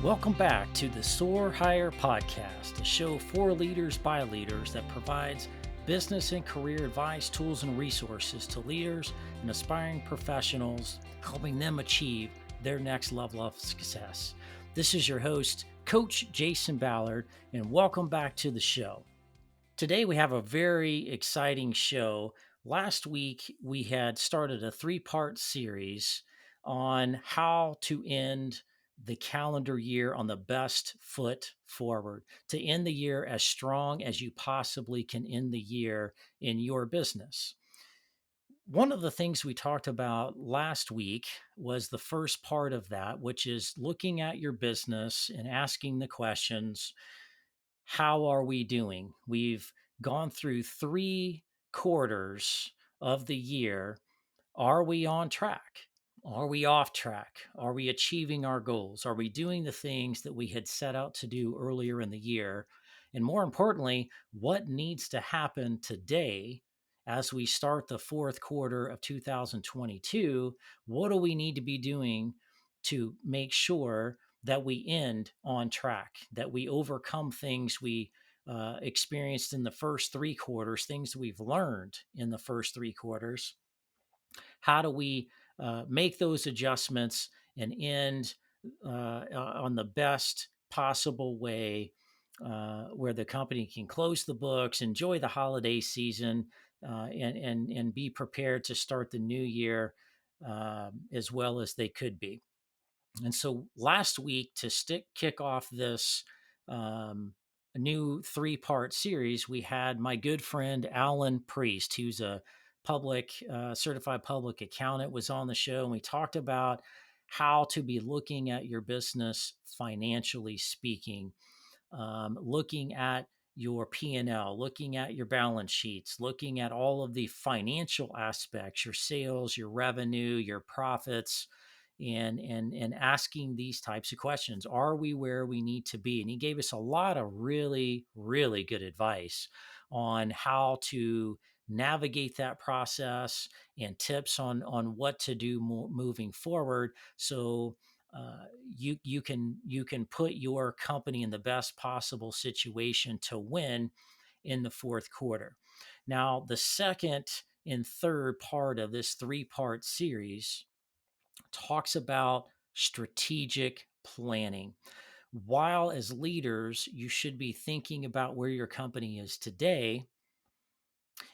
Welcome back to the Soar Higher Podcast, a show for leaders by leaders that provides business and career advice, tools, and resources to leaders and aspiring professionals, helping them achieve their next level of success. This is your host, Coach Jason Ballard, and welcome back to the show. Today, we have a very exciting show. Last week, we had started a three-part series on how to end the calendar year on the best foot forward, to end the year as strong as you possibly can end the year in your business. One of the things we talked about last week was the first part of that, which is looking at your business and asking the questions, how are we doing? We've gone through 3 quarters of the year. Are we on track? Are we off track? Are we achieving our goals? Are we doing the things that we had set out to do earlier in the year? And more importantly, what needs to happen today as we start the fourth quarter of 2022? What do we need to be doing to make sure that we end on track, that we overcome things we experienced in the first 3 quarters, things we've learned in the first 3 quarters? How do we make those adjustments and end on the best possible way, where the company can close the books, enjoy the holiday season, and be prepared to start the new year as well as they could be? And so last week, to kick off this um, new three-part series, we had my good friend Alan Priest, who's a certified public accountant, was on the show, and we talked about how to be looking at your business financially speaking, looking at your P&L, looking at your balance sheets, looking at all of the financial aspects, your sales, your revenue, your profits, and asking these types of questions. Are we where we need to be? And he gave us a lot of really, really good advice on how to navigate that process and tips on what to do moving forward. So you can put your company in the best possible situation to win in the fourth quarter. Now, the second and third part of this three-part series talks about strategic planning. While as leaders, you should be thinking about where your company is today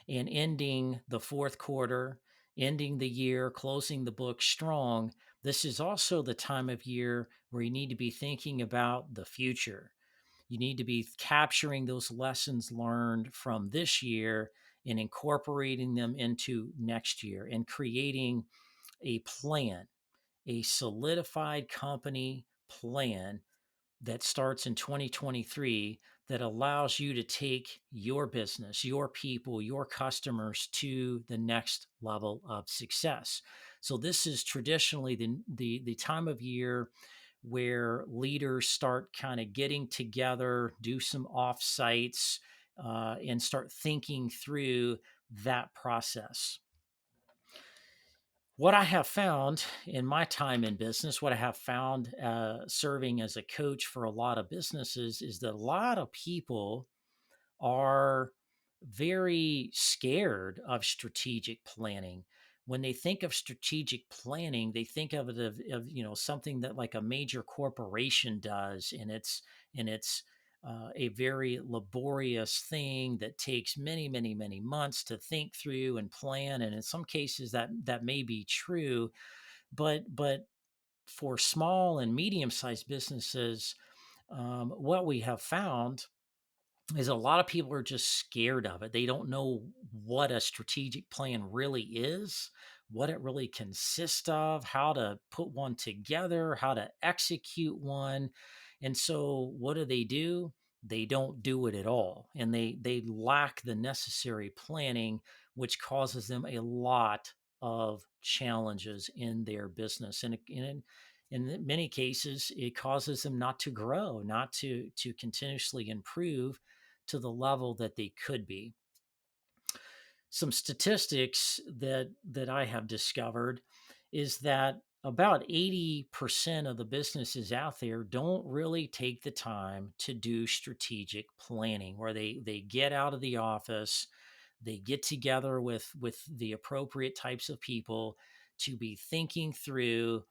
and ending the fourth quarter, ending the year, closing the book strong, this is also the time of year where you need to be thinking about the future. You need to be capturing those lessons learned from this year and incorporating them into next year and creating a plan, a solidified company plan that starts in 2023, that allows you to take your business, your people, your customers to the next level of success. So this is traditionally the time of year where leaders start kind of getting together, do some offsites, and start thinking through that process. What I have found in my time in business, what I have found serving as a coach for a lot of businesses, is that a lot of people are very scared of strategic planning. When they think of strategic planning, they think of it of something that like a major corporation does, and it's a very laborious thing that takes many, many, many months to think through and plan. And in some cases, that may be true, but for small and medium sized businesses, what we have found is a lot of people are just scared of it. They don't know what a strategic plan really is, what it really consists of, how to put one together, how to execute one. And so what do? They don't do it at all. And they lack the necessary planning, which causes them a lot of challenges in their business. And in many cases, it causes them not to grow, not to continuously improve to the level that they could be. Some statistics that I have discovered is that about 80% of the businesses out there don't really take the time to do strategic planning, where they get out of the office, they get together with the appropriate types of people to be thinking through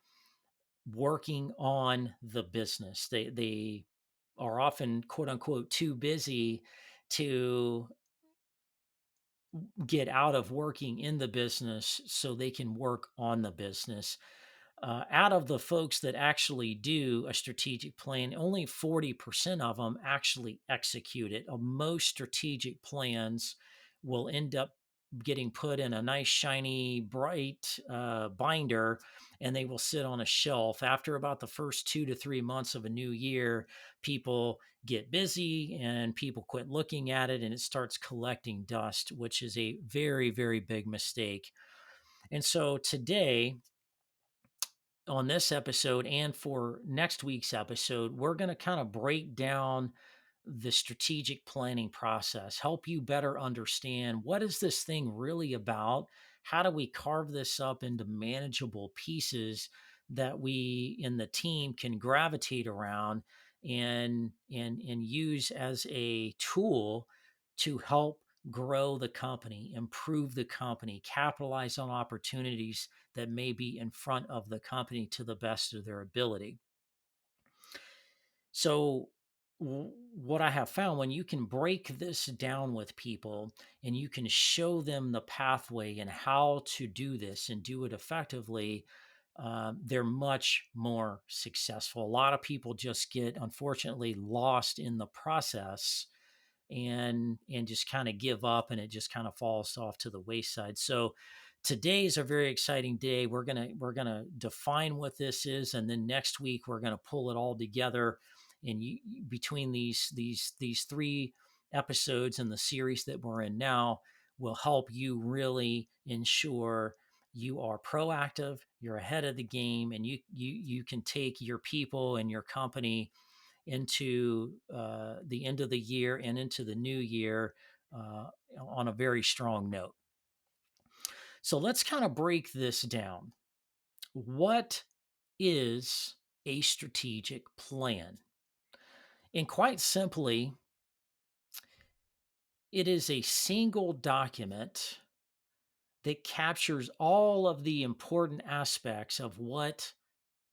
working on the business. They are often quote unquote too busy to get out of working in the business so they can work on the business. Out of the folks that actually do a strategic plan, only 40% of them actually execute it. Most strategic plans will end up getting put in a nice, shiny, bright binder, and they will sit on a shelf. After about the first 2 to 3 months of a new year, people get busy and people quit looking at it, and it starts collecting dust, which is a very, very big mistake. And so today, on this episode and for next week's episode, we're going to kind of break down the strategic planning process, help you better understand what is this thing really about? How do we carve this up into manageable pieces that we in the team can gravitate around and use as a tool to help grow the company, improve the company, capitalize on opportunities that may be in front of the company to the best of their ability. So, what I have found, when you can break this down with people and you can show them the pathway and how to do this and do it effectively, they're much more successful. A lot of people just get, unfortunately, lost in the process and just kind of give up, and it just kind of falls off to the wayside. So today is a very exciting day. We're gonna define what this is, and then next week we're gonna pull it all together. And between these three episodes in the series that we're in now will help you really ensure you are proactive, you're ahead of the game, and you can take your people and your company into the end of the year and into the new year uh, on a very strong note. So let's kind of break this down. What is a strategic plan? And quite simply, it is a single document that captures all of the important aspects of what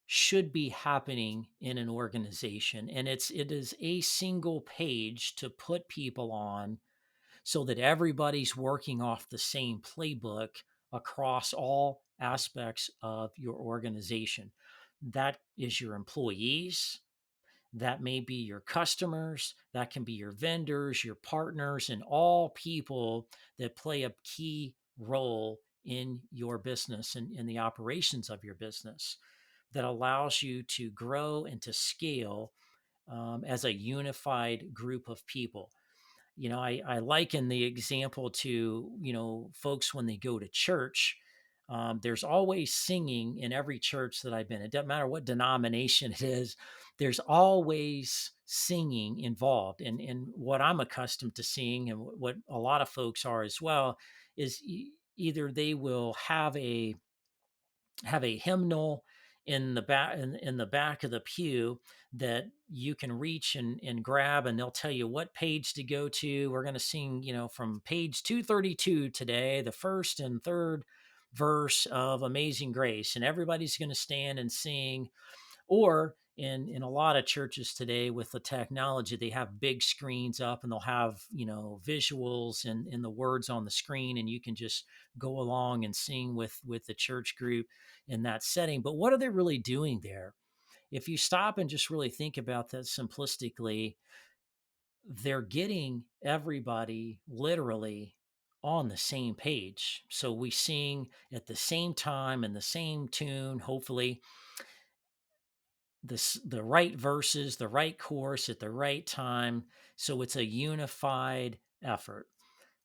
should be happening in an organization, and it is a single page to put people on so that everybody's working off the same playbook across all aspects of your organization. That is your employees, that may be your customers, that can be your vendors, your partners, and all people that play a key role in your business and in the operations of your business, that allows you to grow and to scale as a unified group of people. I liken the example to, folks when they go to church. There's always singing in every church that I've been. It doesn't matter what denomination it is, there's always singing involved. And what I'm accustomed to seeing, and what a lot of folks are as well, is either they will have a hymnal in the back of the pew that you can reach and grab, and they'll tell you what page to go to. We're going to sing, from page 232 today, the first and third verse of Amazing Grace, and everybody's going to stand and sing. Or in a lot of churches today, with the technology, they have big screens up and they'll have, visuals and the words on the screen, and you can just go along and sing with the church group in that setting. But what are they really doing there? If you stop and just really think about that simplistically, they're getting everybody literally on the same page. So we sing at the same time in the same tune, hopefully the right verses, the right chorus at the right time. So it's a unified effort.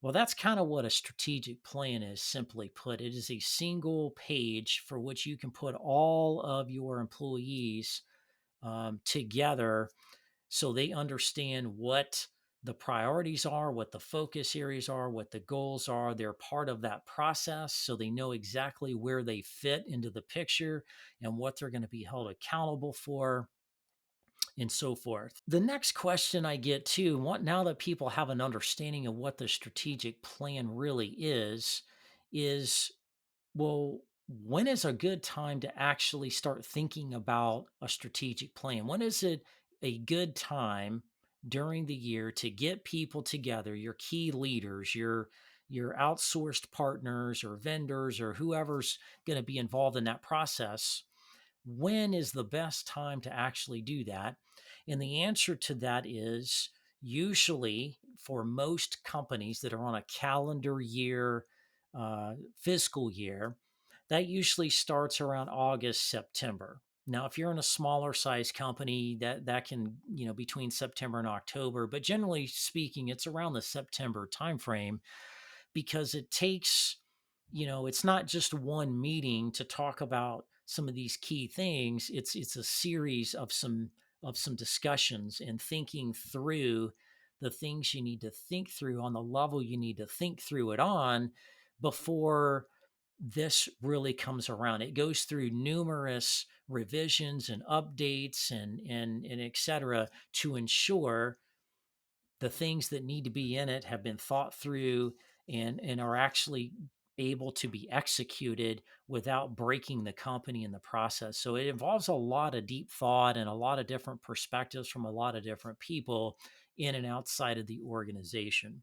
Well, that's kind of what a strategic plan is, simply put. It is a single page for which you can put all of your employees together so they understand what the priorities are, what the focus areas are, what the goals are. They're part of that process, so they know exactly where they fit into the picture and what they're going to be held accountable for, and so forth. The next question I get too, now that people have an understanding of what the strategic plan really is, well, when is a good time to actually start thinking about a strategic plan? When is it a good time during the year to get people together, your key leaders, your outsourced partners or vendors or whoever's going to be involved in that process? When is the best time to actually do that? And the answer to that is usually for most companies that are on a calendar year, fiscal year, that usually starts around August, September. Now, if you're in a smaller size company, that can, between September and October, but generally speaking, it's around the September timeframe because it takes, it's not just one meeting to talk about some of these key things. It's a series of some discussions and thinking through the things you need to think through on the level you need to think through it on before this really comes around. It goes through numerous revisions and updates and et cetera to ensure the things that need to be in it have been thought through and are actually able to be executed without breaking the company in the process. So it involves a lot of deep thought and a lot of different perspectives from a lot of different people in and outside of the organization.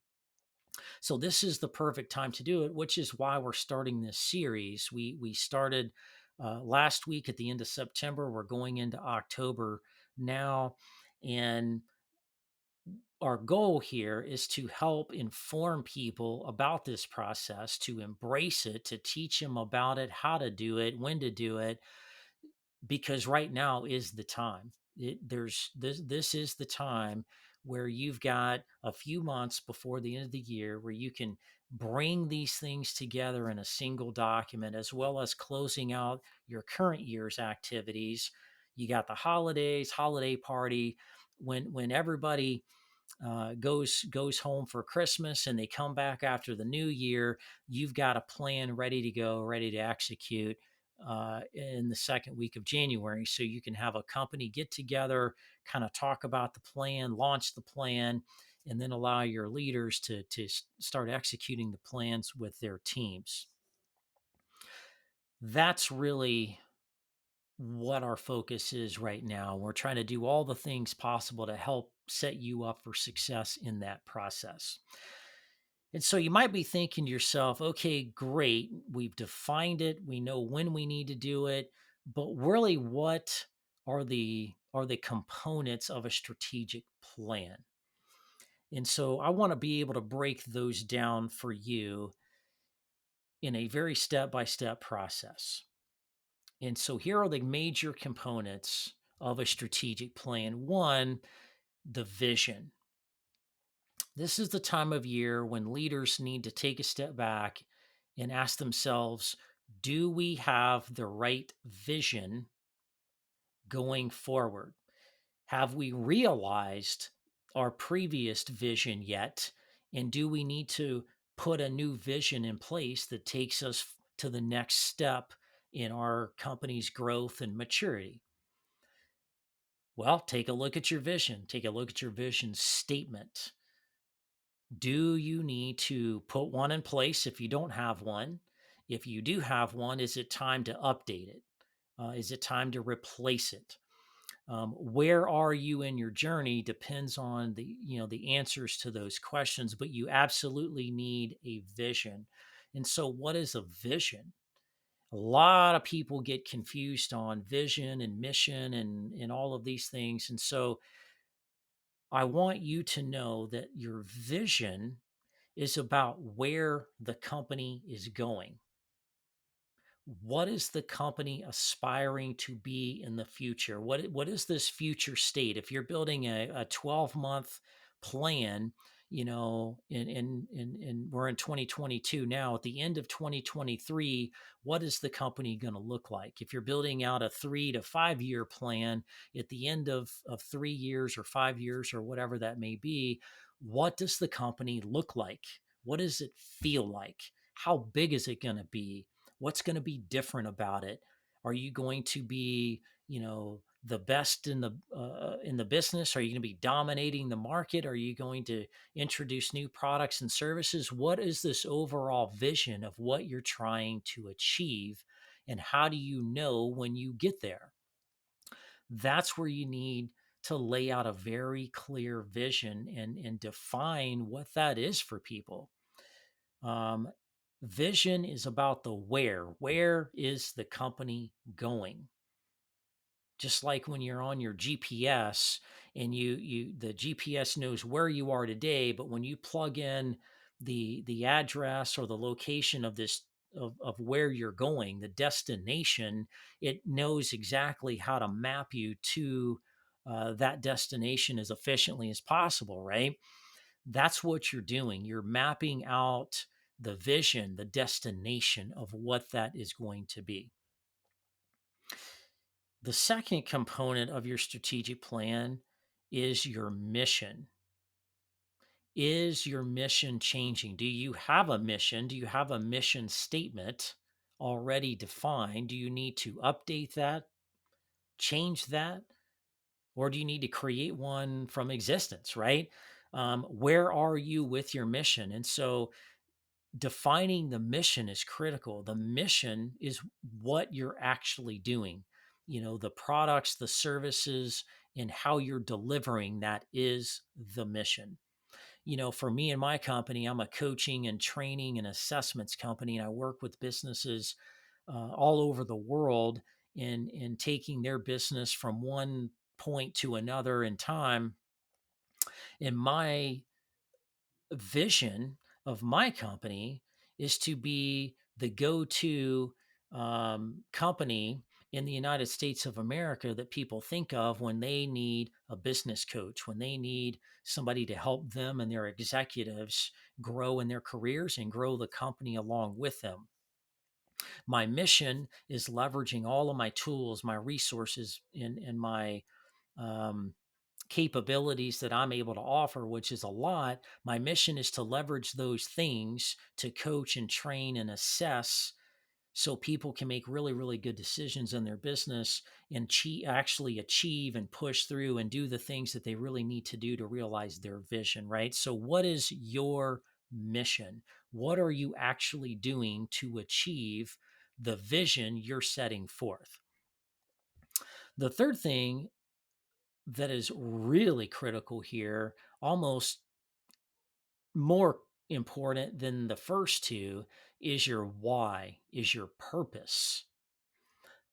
So this is the perfect time to do it, which is why we're starting this series. We started last week at the end of September. We're going into October now, and our goal here is to help inform people about this process, to embrace it, to teach them about it, how to do it, when to do it, because right now is the time. There's this is the time where you've got a few months before the end of the year where you can bring these things together in a single document, as well as closing out your current year's activities. You got the holidays, holiday party, when everybody goes home for Christmas and they come back after the new year. You've got a plan ready to go, ready to execute in the second week of January. So you can have a company get together, kind of talk about the plan, launch the plan, and then allow your leaders to start executing the plans with their teams. That's really what our focus is right now. We're trying to do all the things possible to help set you up for success in that process. And so you might be thinking to yourself, okay, great. We've defined it. We know when we need to do it, but really what are the components of a strategic plan? And so I want to be able to break those down for you in a very step-by-step process. And so here are the major components of a strategic plan. One, the vision. This is the time of year when leaders need to take a step back and ask themselves, do we have the right vision going forward? Have we realized our previous vision yet? And do we need to put a new vision in place that takes us to the next step in our company's growth and maturity? Well, take a look at your vision. Take a look at your vision statement. Do you need to put one in place if you don't have one? If you do have one, is it time to update it? Is it time to replace it? Where are you in your journey depends on the answers to those questions, but you absolutely need a vision. And so what is a vision? A lot of people get confused on vision and mission and all of these things. And so I want you to know that your vision is about where the company is going. What is the company aspiring to be in the future? What is this future state? If you're building a 12-month plan, and we're in 2022 now, at the end of 2023, what is the company going to look like? If you're building out a 3 to 5 year plan at the end of 3 years or 5 years or whatever that may be, What does the company look like? What does it feel like? How big is it going to be? What's going to be different about it? Are you going to be, the best in the business? Are you going to be dominating the market? Are you going to introduce new products and services? What is this overall vision of what you're trying to achieve? And how do you know when you get there? That's where you need to lay out a very clear vision and define what that is for people. Um, Vision is about the where. Where is the company going? Just like when you're on your GPS and the GPS knows where you are today, but when you plug in the address or the location of this of where you're going, the destination, it knows exactly how to map you to that destination as efficiently as possible, right? That's what you're doing. You're mapping out the vision, the destination of what that is going to be. The second component of your strategic plan is your mission. Is your mission changing? Do you have a mission? Do you have a mission statement already defined? Do you need to update that, change that, or do you need to create one from existence, right? Where are you with your mission? And so defining the mission is critical. The mission is what you're actually doing. The products, the services, and how you're delivering that is the mission. For me and my company, I'm a coaching and training and assessments company, and I work with businesses all over the world in taking their business from one point to another in time. And my vision of my company is to be the go-to company in the United States of America that people think of when they need a business coach, when they need somebody to help them and their executives grow in their careers and grow the company along with them. My mission is leveraging all of my tools, my resources, and my um, capabilities that I'm able to offer, which is a lot. My mission is to leverage those things to coach and train and assess so people can make really, really good decisions in their business and actually achieve and push through and do the things that they really need to do to realize their vision, right? So, what is your mission? What are you actually doing to achieve the vision you're setting forth? The third thing that is really critical here, almost more important than the first two, is your why, is your purpose.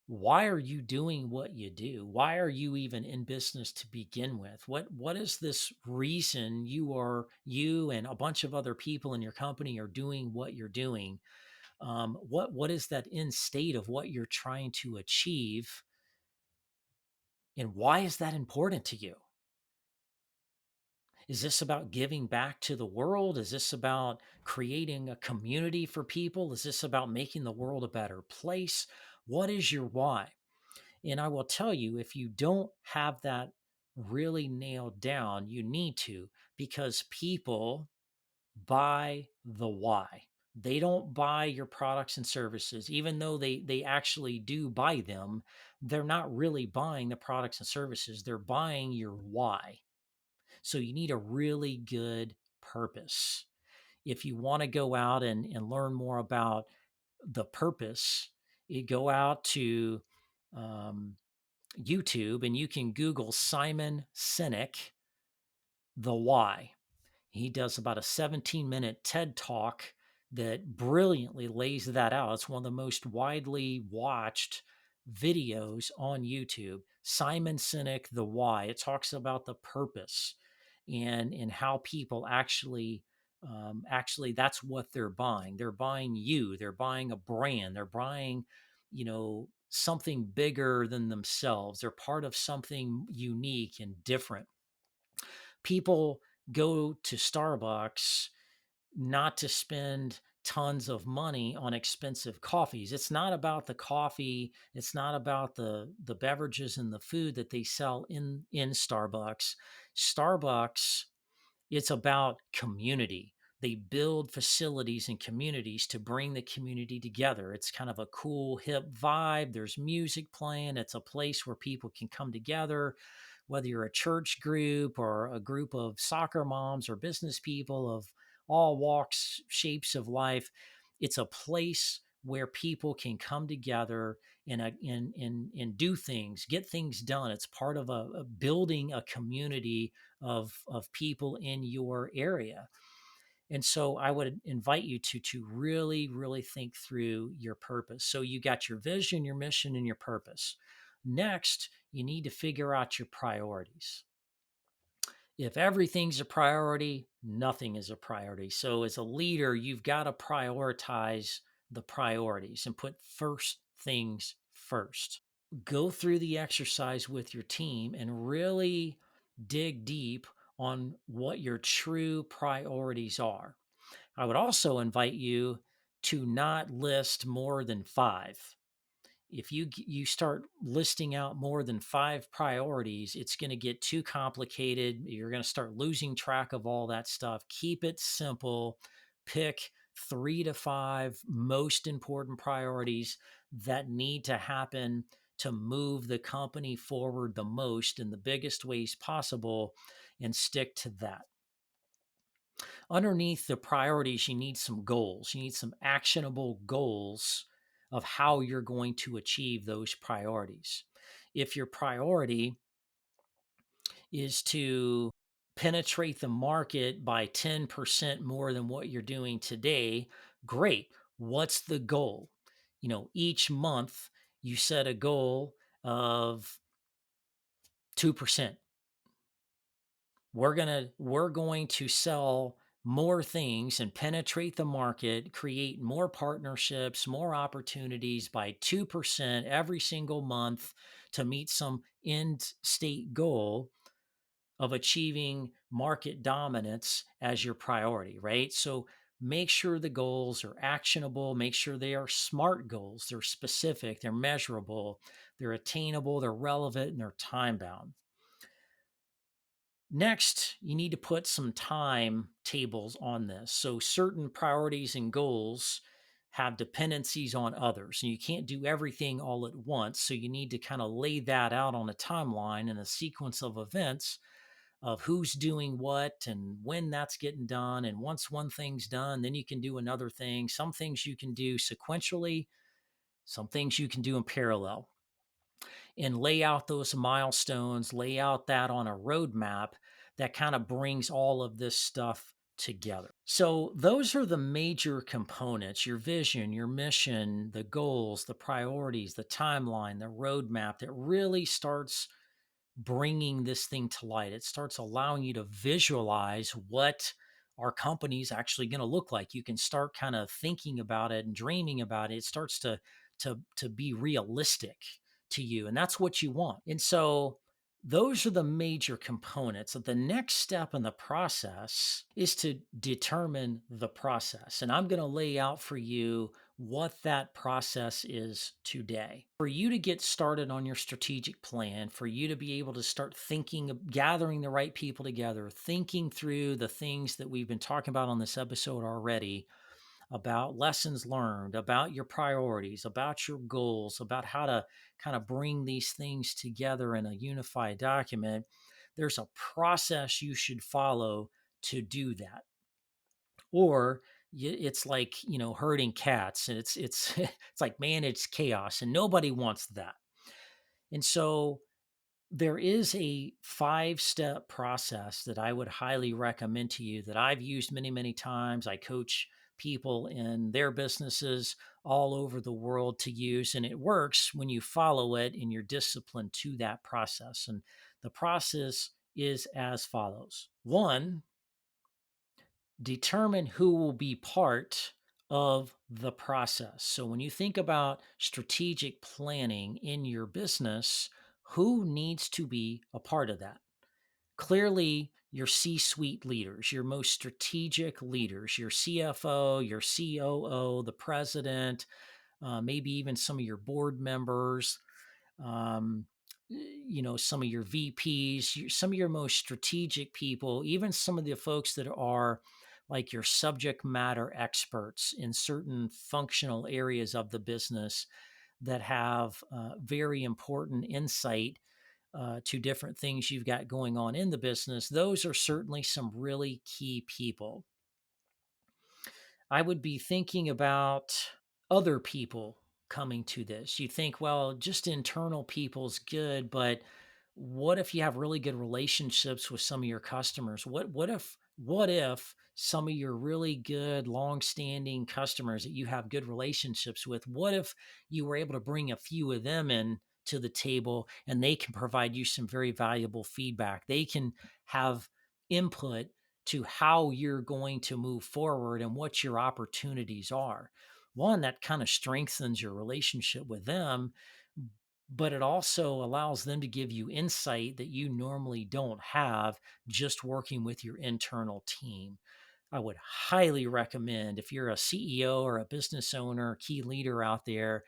Why are you doing what you do? Why are you even in business to begin with? What is this reason you and a bunch of other people in your company are doing what you're doing? What is that end state of what you're trying to achieve? And why is that important to you? Is this about giving back to the world? Is this about creating a community for people? Is this about making the world a better place? What is your why? And I will tell you, if you don't have that really nailed down, you need to, because people buy the why. They don't buy your products and services, even though they actually do buy them. They're not really buying the products and services. They're buying your why. So you need a really good purpose. If you want to go out and learn more about the purpose, you go out to um, YouTube and you can Google Simon Sinek, the why. He does about a 17-minute TED talk that brilliantly lays that out. It's one of the most widely watched videos on YouTube. Simon Sinek, The Why. It talks about the purpose and how people actually that's what they're buying. They're buying you. They're buying a brand. They're buying, something bigger than themselves. They're part of something unique and different. People go to Starbucks not to spend tons of money on expensive coffees. It's not about the coffee, it's not about the beverages and the food that they sell in Starbucks. Starbucks It's about community. They build facilities and communities to bring the community together. It's kind of a cool, hip vibe. There's music playing. It's a place where people can come together, whether you're a church group or a group of soccer moms or business people of all walks, shapes of life. It's a place where people can come together and do things, get things done. It's part of a building a community of people in your area. And so I would invite you to really, really think through your purpose. So you got your vision, your mission, and your purpose. Next, you need to figure out your priorities. If everything's a priority, nothing is a priority. So as a leader, you've got to prioritize the priorities and put first things first. Go through the exercise with your team and really dig deep on what your true priorities are. I would also invite you to not list more than five. If you start listing out more than five priorities, it's going to get too complicated. You're going to start losing track of all that stuff. Keep it simple. Pick 3 to 5 most important priorities that need to happen to move the company forward the most in the biggest ways possible, and stick to that. Underneath the priorities, you need some goals. You need some actionable goals of how you're going to achieve those priorities. If your priority is to penetrate the market by 10% more than what you're doing today, great. What's the goal? Each month you set a goal of 2%. We're going to sell more things and penetrate the market, create more partnerships, more opportunities by 2% every single month to meet some end state goal of achieving market dominance as your priority, right? So make sure the goals are actionable, make sure they are SMART goals, they're specific, they're measurable, they're attainable, they're relevant, and they're time bound. Next, you need to put some time tables on this. So, certain priorities and goals have dependencies on others, and you can't do everything all at once. So, you need to kind of lay that out on a timeline and a sequence of events of who's doing what and when that's getting done. And once one thing's done, then you can do another thing. Some things you can do sequentially, some things you can do in parallel, and lay out those milestones, lay out that on a roadmap that kind of brings all of this stuff together. So, those are the major components: your vision, your mission, the goals, the priorities, the timeline, the roadmap that really starts bringing this thing to light. It starts allowing you to visualize what our company's actually going to look like. You can start kind of thinking about it and dreaming about it. It starts to be realistic to you, and that's what you want. And so those are the major components. The next step in the process is to determine the process. And I'm going to lay out for you what that process is today. For you to get started on your strategic plan, for you to be able to start thinking, gathering the right people together, thinking through the things that we've been talking about on this episode already, about lessons learned, about your priorities, about your goals, about how to kind of bring these things together in a unified document, there's a process you should follow to do that. Or it's like, herding cats, and it's it's like managed chaos, and nobody wants that. And so there is a 5-step process that I would highly recommend to you that I've used many, many times. I coach people in their businesses all over the world to use, and it works when you follow it and you're disciplined to that process. And the process is as follows: one, determine who will be part of the process. So when you think about strategic planning in your business, who needs to be a part of that? Clearly, your C suite leaders, your most strategic leaders, your CFO, your COO, the president, maybe even some of your board members, um, some of your VPs, some of your most strategic people, even some of the folks that are like your subject matter experts in certain functional areas of the business that have very important insight to different things you've got going on in the business. Those are certainly some really key people. I would be thinking about other people coming to this. You think, well, just internal people's good, but what if you have really good relationships with some of your customers? What if some of your really good long-standing customers that you have good relationships with, what if you were able to bring a few of them in to the table and they can provide you some very valuable feedback. They can have input to how you're going to move forward and what your opportunities are. One, that kind of strengthens your relationship with them, but it also allows them to give you insight that you normally don't have just working with your internal team. I would highly recommend, if you're a CEO or a business owner, key leader out there,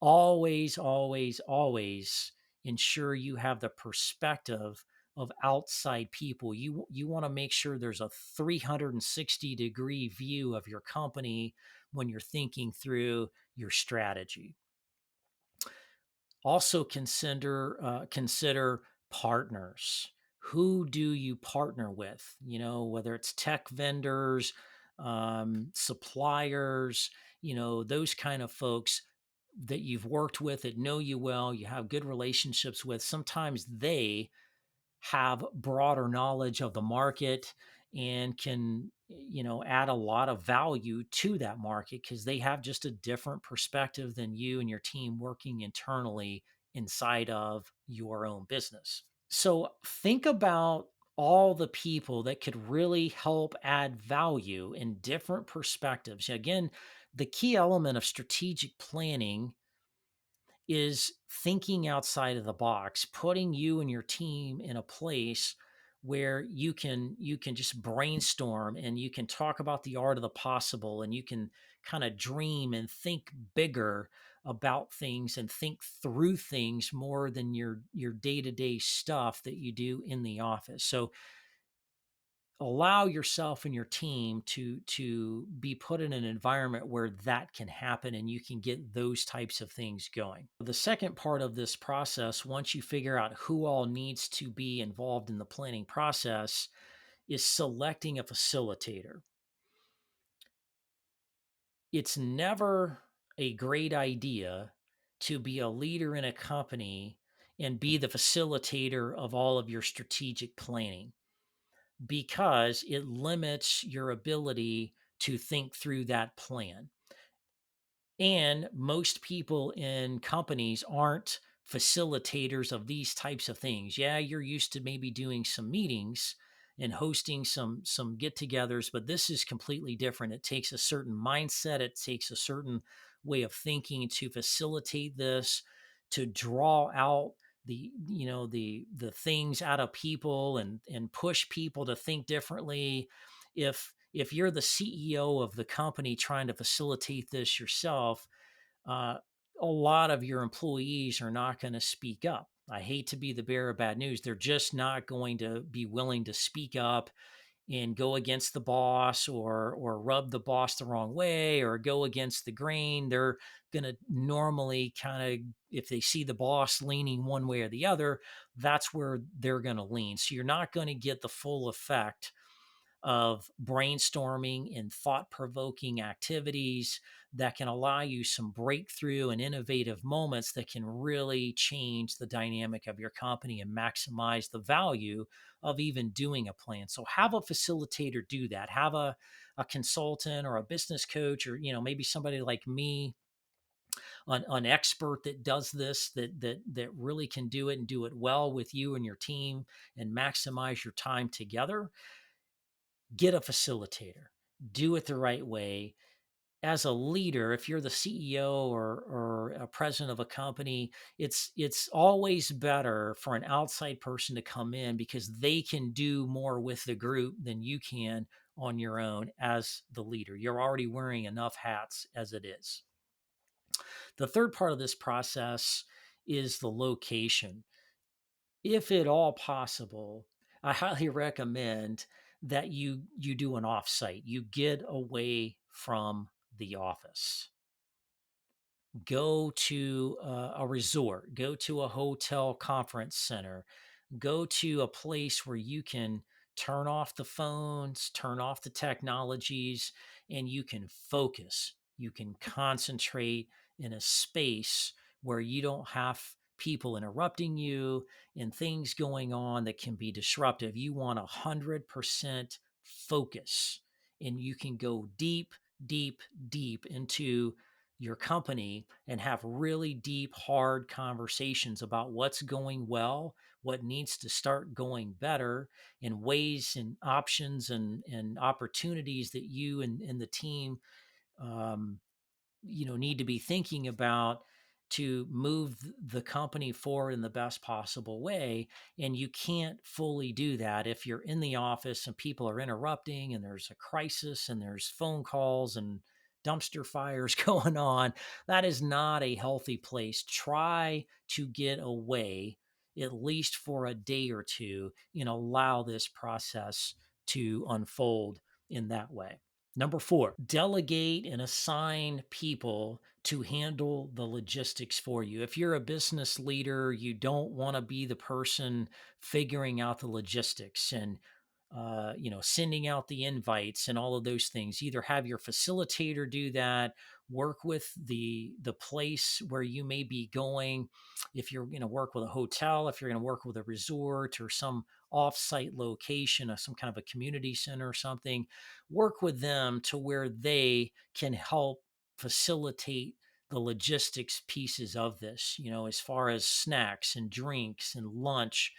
always, always, always ensure you have the perspective of outside people. You want to make sure there's a 360-degree view of your company when you're thinking through your strategy. Also consider partners. Who do you partner with? Whether it's tech vendors, suppliers, those kind of folks that you've worked with that know you well, you have good relationships with. Sometimes they have broader knowledge of the market and can add a lot of value to that market because they have just a different perspective than you and your team working internally inside of your own business. So think about all the people that could really help add value in different perspectives. Again, the key element of strategic planning is thinking outside of the box, putting you and your team in a place where you can just brainstorm and you can talk about the art of the possible and you can kind of dream and think bigger about things and think through things more than your day-to-day stuff that you do in the office. So allow yourself and your team to be put in an environment where that can happen and you can get those types of things going. The second part of this process, once you figure out who all needs to be involved in the planning process, is selecting a facilitator. It's never a great idea to be a leader in a company and be the facilitator of all of your strategic planning, because it limits your ability to think through that plan. And most people in companies aren't facilitators of these types of things. Yeah, you're used to maybe doing some meetings and hosting some get-togethers, but this is completely different. It takes a certain mindset, it takes a certain way of thinking to facilitate this, to draw out the things out of people and push people to think differently. If you're the CEO of the company trying to facilitate this yourself, uh, a lot of your employees are not going to speak up. I hate to be the bearer of bad news. They're just not going to be willing to speak up and go against the boss or rub the boss the wrong way or go against the grain. They're going to normally kind of, if they see the boss leaning one way or the other, that's where they're going to lean. So you're not going to get the full effect of brainstorming and thought provoking activities that can allow you some breakthrough and innovative moments that can really change the dynamic of your company and maximize the value of even doing a plan. So have a facilitator do that. Have a consultant or a business coach, or maybe somebody like me, an expert that does this, that really can do it and do it well with you and your team and maximize your time together. Get a facilitator, do it the right way. As a leader, if you're the CEO or a president of a company, it's always better for an outside person to come in because they can do more with the group than you can on your own as the leader. You're already wearing enough hats as it is. The third part of this process is the location. If at all possible, I highly recommend that you do an offsite. You get away from the office. Go to a resort, go to a hotel conference center, go to a place where you can turn off the phones, turn off the technologies, and you can focus. You can concentrate in a space where you don't have people interrupting you and things going on that can be disruptive. You want 100% focus, and you can go deep, deep, deep into your company and have really deep, hard conversations about what's going well, what needs to start going better, and ways and options and opportunities that you and the team um, need to be thinking about to move the company forward in the best possible way. And you can't fully do that if you're in the office and people are interrupting and there's a crisis and there's phone calls and dumpster fires going on. That is not a healthy place. Try to get away at least for a day or two and allow this process to unfold in that way. Number four, delegate and assign people to handle the logistics for you. If you're a business leader, you don't want to be the person figuring out the logistics and sending out the invites and all of those things. Either have your facilitator do that, work with the place where you may be going. If you're going to work with a hotel, if you're going to work with a resort or some off-site location, or some kind of a community center or something, work with them to where they can help facilitate the logistics pieces of this, as far as snacks and drinks and lunch,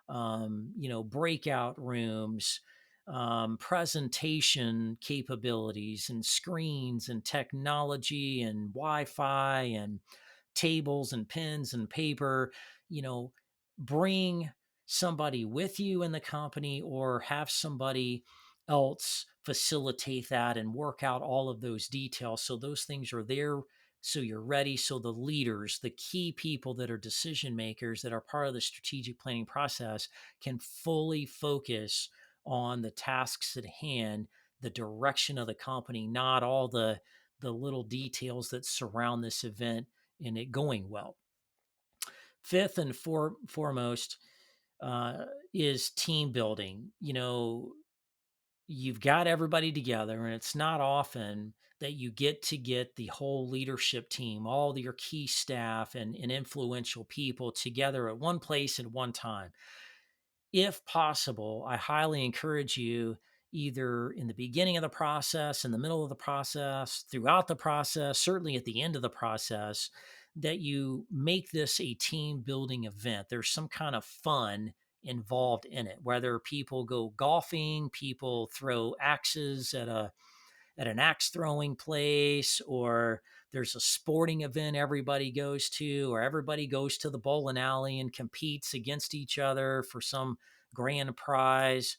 breakout rooms, presentation capabilities and screens and technology and Wi-Fi and tables and pens and paper. you know, Bring somebody with you in the company or have somebody else facilitate that and work out all of those details. So those things are there. So you're ready. So the leaders, the key people that are decision makers that are part of the strategic planning process can fully focus on the tasks at hand, the direction of the company, not all the little details that surround this event and it going well. Fifth and foremost uh, is team building. You've got everybody together, and it's not often that you get the whole leadership team, all your key staff and influential people together at one place at one time. If possible, I highly encourage you, either in the beginning of the process, in the middle of the process, throughout the process, certainly at the end of the process, that you make this a team building event. There's some kind of fun involved in it, whether people go golfing, people throw axes at an axe throwing place, or there's a sporting event everybody goes to, or everybody goes to the bowling alley and competes against each other for some grand prize.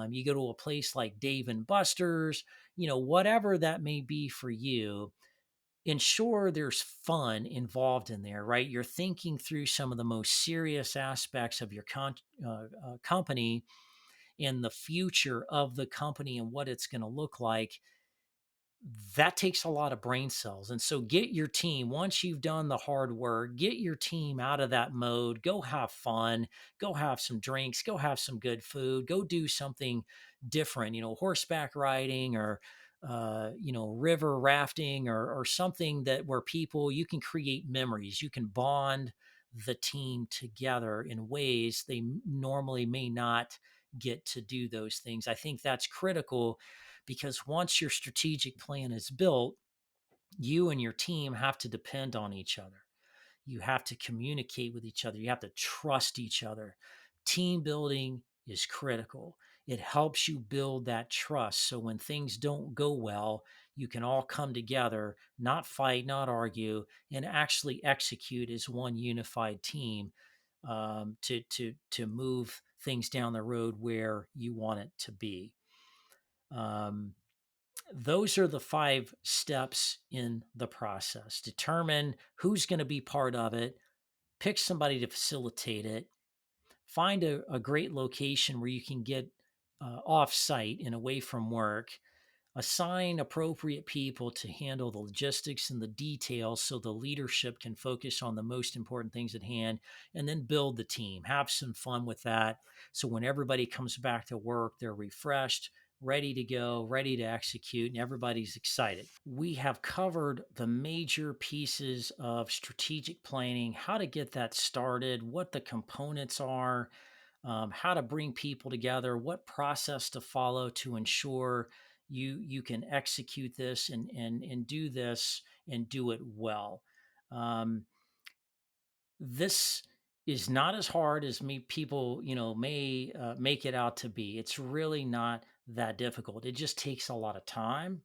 You go to a place like Dave and Buster's, whatever that may be for you. Ensure there's fun involved in there, right? You're thinking through some of the most serious aspects of your company and the future of the company and what it's going to look like. That takes a lot of brain cells. And so get your team, once you've done the hard work, get your team out of that mode. Go have fun, go have some drinks, go have some good food, go do something different, horseback riding or river rafting or something that where people you can create memories, you can bond the team together in ways they normally may not get to do those things. I think that's critical because once your strategic plan is built, you and your team have to depend on each other. You have to communicate with each other. You have to trust each other. Team building is critical. It helps you build that trust. So when things don't go well, you can all come together, not fight, not argue, and actually execute as one unified team to move things down the road where you want it to be. Um, those are the 5 steps in the process. Determine who's going to be part of it, pick somebody to facilitate it, find a great location where you can get off site and away from work. Assign appropriate people to handle the logistics and the details so the leadership can focus on the most important things at hand, and then build the team. Have some fun with that. So when everybody comes back to work, they're refreshed, ready to go, ready to execute, and everybody's excited. We have covered the major pieces of strategic planning, how to get that started, what the components are, how to bring people together, what process to follow to ensure you can execute this and do this and do it well. Um, this is not as hard as me people may make it out to be. It's really not that difficult. It just takes a lot of time.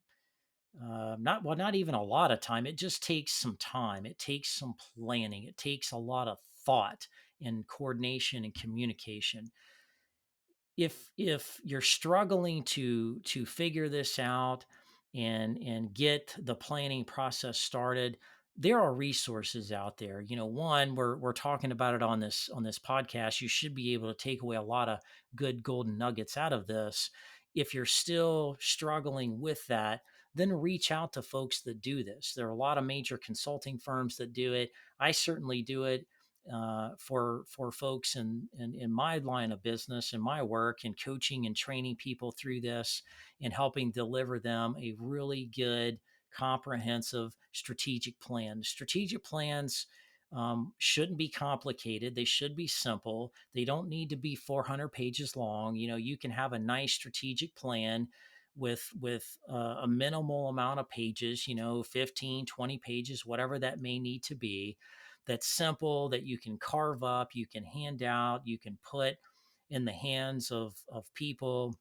Not even a lot of time. It just takes some time. It takes some planning. It takes a lot of thought and coordination and communication. If you're struggling to figure this out and get the planning process started, there are resources out there. One, we're talking about it on this podcast. You should be able to take away a lot of good golden nuggets out of this. If you're still struggling with that, then reach out to folks that do this. There are a lot of major consulting firms that do it. I certainly do it for folks in my line of business and my work, and coaching and training people through this and helping deliver them a really good, comprehensive strategic plan. Strategic plans shouldn't be complicated. They should be simple. They don't need to be 400 pages long. You can have a nice strategic plan with a minimal amount of pages, 15, 20 pages, whatever that may need to be. That's simple, that you can carve up, you can hand out, you can put in the hands of people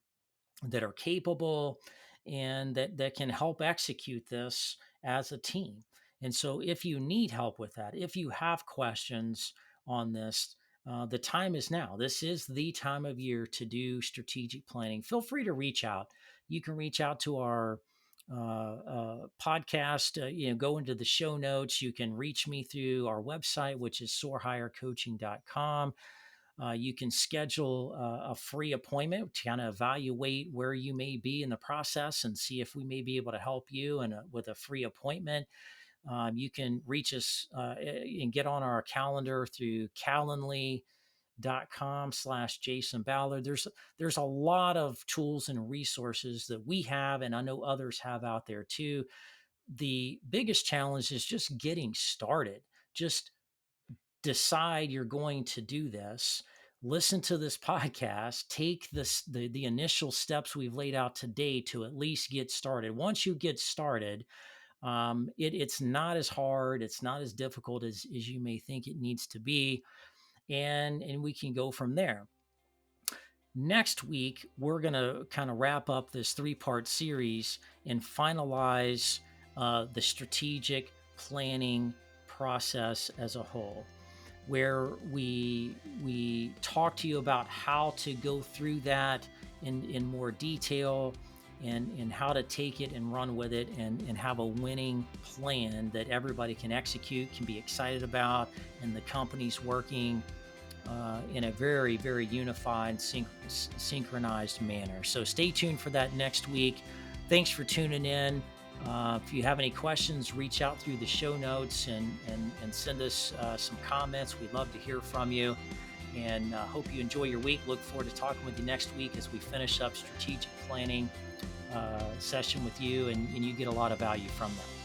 that are capable and that can help execute this as a team. And so if you need help with that, if you have questions on this, the time is now. This is the time of year to do strategic planning. Feel free to reach out. You can reach out to our podcast. Go into the show notes. You can reach me through our website, which is soarhighercoaching.com. You can schedule a free appointment to kind of evaluate where you may be in the process and see if we may be able to help you with a free appointment. You can reach us and get on our calendar through calendly.com/Jason Ballard. There's a lot of tools and resources that we have, and I know others have out there too. The biggest challenge is just getting started. Just decide you're going to do this. Listen to this podcast. Take the initial steps we've laid out today to at least get started. Once you get started, it's not as hard. It's not as difficult as you may think it needs to be, and we can go from there. Next week, we're going to kind of wrap up this 3-part series and finalize the strategic planning process as a whole, where we talk to you about how to go through that in more detail, and how to take it and run with it and have a winning plan that everybody can execute, can be excited about, and the company's working in a very, very unified, synchronized manner. So stay tuned for that next week. Thanks for tuning in. If you have any questions, reach out through the show notes and send us some comments. We'd love to hear from you, and hope you enjoy your week. Look forward to talking with you next week as we finish up strategic planning session with you, and you get a lot of value from that.